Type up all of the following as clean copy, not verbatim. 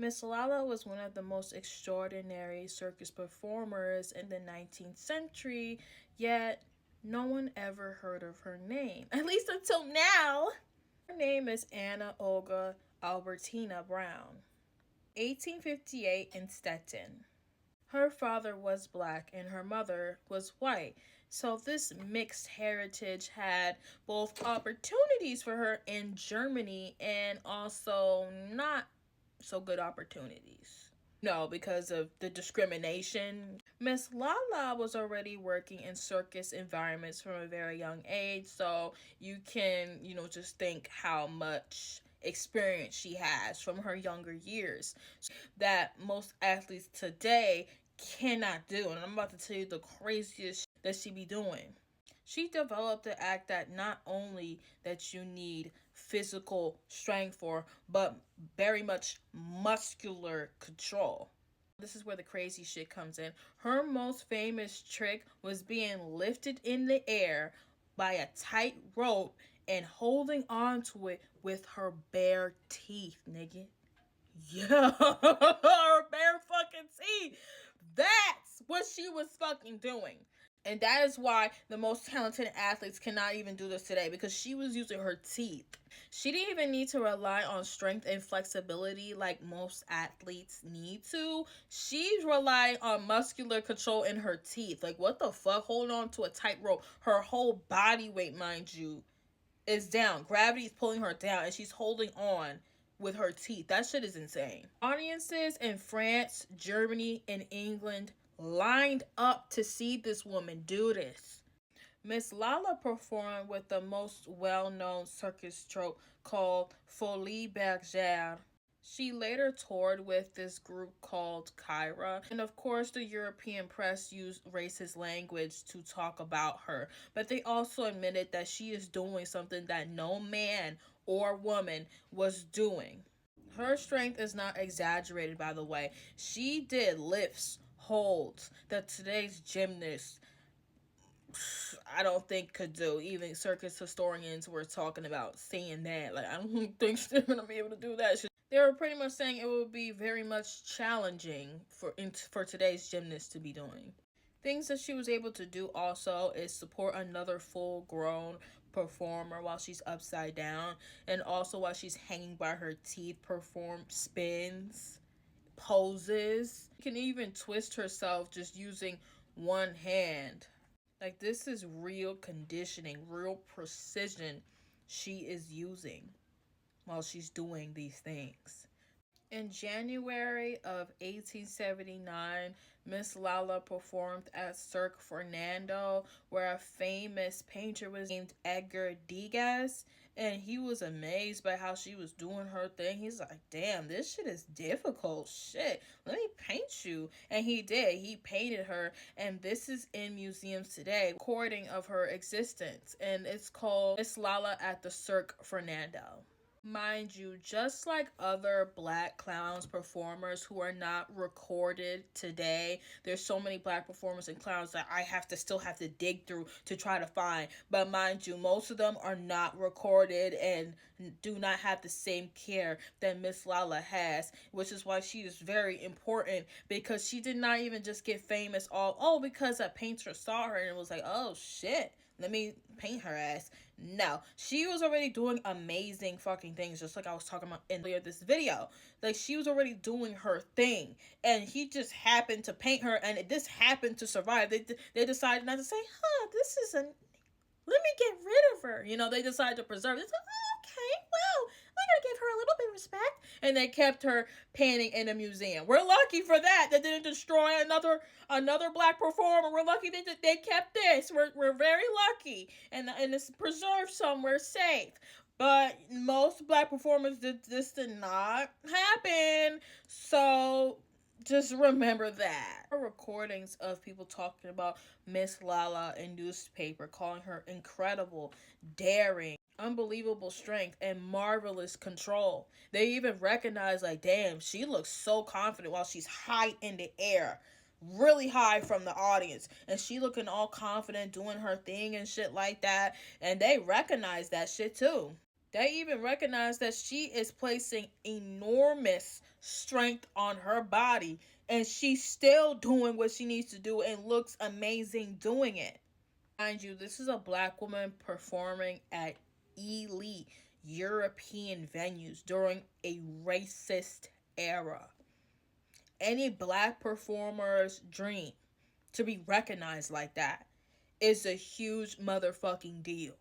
Miss LaLa was one of the most extraordinary circus performers in the 19th century, yet no one ever heard of her name, at least until now. Her name is Anna Olga Albertina Brown. 1858 in Stettin. Her father was black and her mother was white. So this mixed heritage had both opportunities for her in Germany and also not so good opportunities. No, because of the discrimination. Miss LaLa was already working in circus environments from a very young age, so you can, just think how much experience she has from her younger years that most athletes today cannot do. And I'm about to tell you the craziest that she be doing. She developed the act that not only that you need physical strength for, but very much muscular control. This is where the crazy shit comes in. Her most famous trick was being lifted in the air by a tight rope and holding on to it with her bare teeth, nigga. Yeah, her bare fucking teeth. That's what she was fucking doing. And that is why the most talented athletes cannot even do this today, because she was using her teeth. She didn't even need to rely on strength and flexibility like most athletes need to. She's relying on muscular control in her teeth. Like, what the fuck? Holding on to a tight rope. Her whole body weight, mind you, is down. Gravity is pulling her down, and she's holding on with her teeth. That shit is insane. Audiences in France, Germany, and England lined up to see this woman do this. Miss LaLa performed with the most well-known circus troupe called Folie Bergère. She later toured with this group called Kyra. And of course, the European press used racist language to talk about her. But they also admitted that she is doing something that no man or woman was doing. Her strength is not exaggerated, by the way. She did lifts, holds that today's gymnasts, I don't think could do. Even circus historians were talking about saying that. Like, I don't think they're gonna be able to do that. They were pretty much saying it would be very much challenging for today's gymnasts to be doing. Things that she was able to do also is support another full-grown performer while she's upside down, and also while she's hanging by her teeth, perform spins, poses. She can even twist herself just using one hand. Like, this is real conditioning, real precision she is using while she's doing these things. In January of 1879, Miss LaLa performed at Cirque Fernando, where a famous painter was named Edgar Degas, and he was amazed by how she was doing her thing. He's like, damn, this shit is difficult. Shit, let me paint you. And he did. He painted her, and this is in museums today, recording of her existence, and it's called Miss LaLa at the Cirque Fernando. Mind you, just like other black clowns performers who are not recorded today, there's so many black performers and clowns that I still have to dig through to try to find. But mind you, most of them are not recorded and do not have the same care that Miss LaLa has, which is why she is very important, because she did not even just get famous because a painter saw her and was like, oh shit, let me paint her ass. No, she was already doing amazing fucking things, just like I was talking about in this video. Like, she was already doing her thing, and he just happened to paint her, and this happened to survive. They decided not to say, this is let me get rid of her. They decided to preserve it. Okay, well, I gotta give her a little bit of respect. And they kept her painting in a museum. We're lucky for that. They didn't destroy another black performer. We're lucky they kept this. We're very lucky. And it's preserved somewhere safe. But most black performers, this did not happen. So just remember that. Recordings of people talking about Miss LaLa in newspaper, calling her incredible, daring, unbelievable strength, and marvelous control. They even recognize, like, damn, she looks so confident while she's high in the air, really high from the audience, and she looking all confident doing her thing and shit like that. And they recognize that shit too. They even recognize that she is placing enormous strength on her body, and she's still doing what she needs to do and looks amazing doing it. Mind you, this is a black woman performing at elite European venues during a racist era. Any black performer's dream to be recognized like that is a huge motherfucking deal.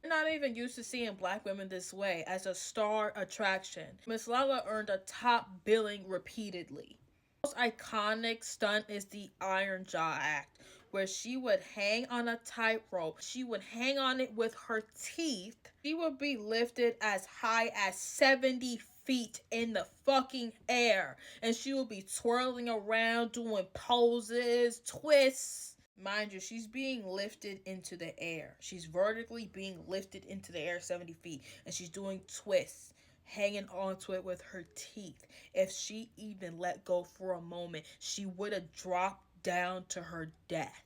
We're not even used to seeing black women this way as a star attraction. Miss LaLa earned a top billing repeatedly. The most iconic stunt is the Iron Jaw Act, where she would hang on a tightrope. She would hang on it with her teeth. She would be lifted as high as 70 feet in the fucking air, and she would be twirling around doing poses, twists. Mind you, she's being lifted into the air. She's vertically being lifted into the air 70 feet, and she's doing twists, hanging onto it with her teeth. If she even let go for a moment, she would have dropped down to her death.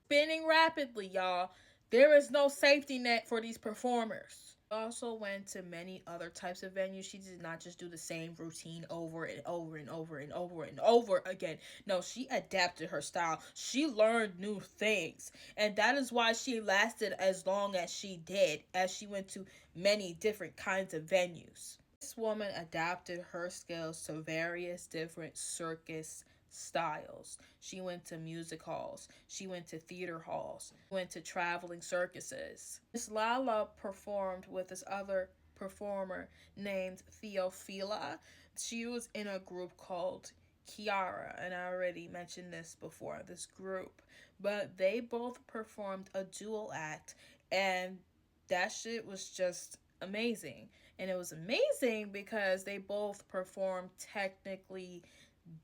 Spinning rapidly, y'all. There is no safety net for these performers. She also went to many other types of venues. She did not just do the same routine over and over and over and over and over again. No, she adapted her style. She learned new things. And that is why she lasted as long as she did, as she went to many different kinds of venues. This woman adapted her skills to various different circus styles. She went to music halls. She went to theater halls. Went to traveling circuses. Miss LaLa performed with this other performer named Theophila. She was in a group called Kiara, and I already mentioned this before, this group. But they both performed a dual act, and that shit was just amazing. And it was amazing because they both performed technically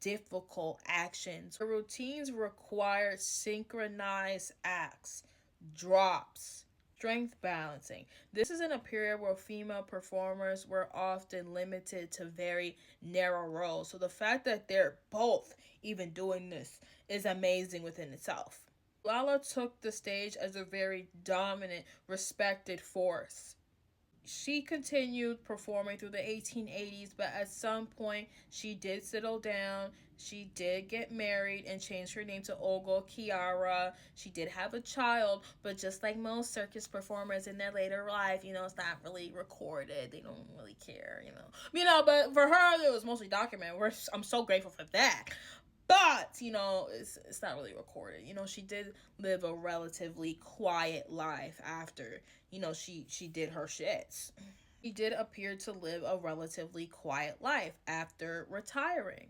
difficult actions. The routines required synchronized acts, drops, strength balancing. This is in a period where female performers were often limited to very narrow roles. So the fact that they're both even doing this is amazing within itself. LaLa took the stage as a very dominant, respected force. She continued performing through the 1880s, but at some point she did settle down. She did get married and changed her name to Olga Kiara. She did have a child, but just like most circus performers in their later life, it's not really recorded. They don't really care. But for her, it was mostly documented. I'm so grateful for that. But, it's not really recorded. She did live a relatively quiet life after, she did her shits. She did appear to live a relatively quiet life after retiring.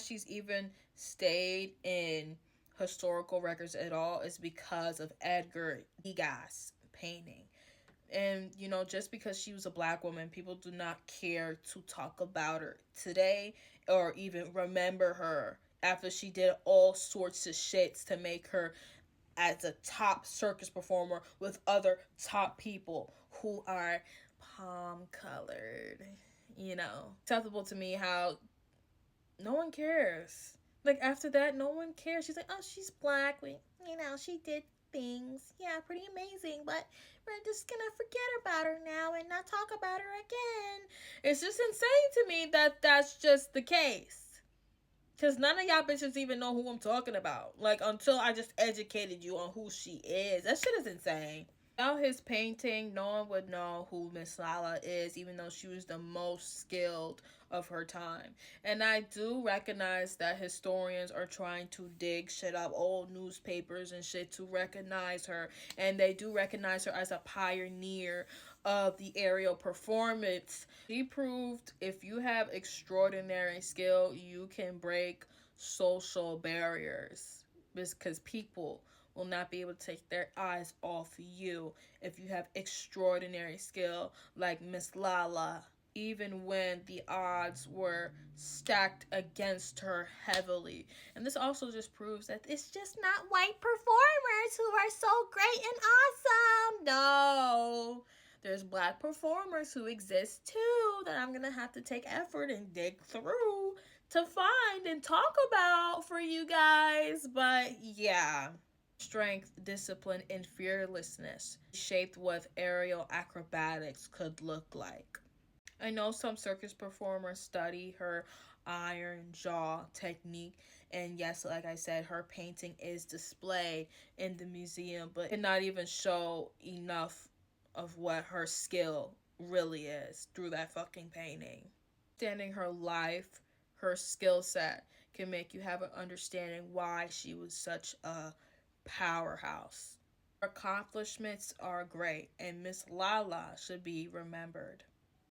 She's even stayed in historical records at all is because of Edgar Degas painting. And, just because she was a black woman, people do not care to talk about her today or even remember her after she did all sorts of shits to make her as a top circus performer with other top people who are palm colored. Acceptable to me how no one cares. Like, after that, no one cares. She's like, oh, she's black. She did things. Yeah, pretty amazing. But we're just gonna forget about her now and not talk about her again. It's just insane to me that that's just the case. Because none of y'all bitches even know who I'm talking about. Like, until I just educated you on who she is. That shit is insane. Without his painting, no one would know who Miss LaLa is, even though she was the most skilled of her time. And I do recognize that historians are trying to dig shit up, old newspapers and shit, to recognize her. And they do recognize her as a pioneer of the aerial performance. She proved if you have extraordinary skill, you can break social barriers, because people will not be able to take their eyes off you if you have extraordinary skill like Miss LaLa, even when the odds were stacked against her heavily. And this also just proves that it's just not white performers who are so great and awesome. No. There's black performers who exist too that I'm gonna have to take effort and dig through to find and talk about for you guys. But yeah. Strength, discipline, and fearlessness shaped what aerial acrobatics could look like. I know some circus performers study her iron jaw technique. And yes, like I said, her painting is displayed in the museum, but it not even show enough of what her skill really is through that fucking painting. Understanding her life, her skill set can make you have an understanding why she was such a powerhouse. Her accomplishments are great, and Miss LaLa should be remembered.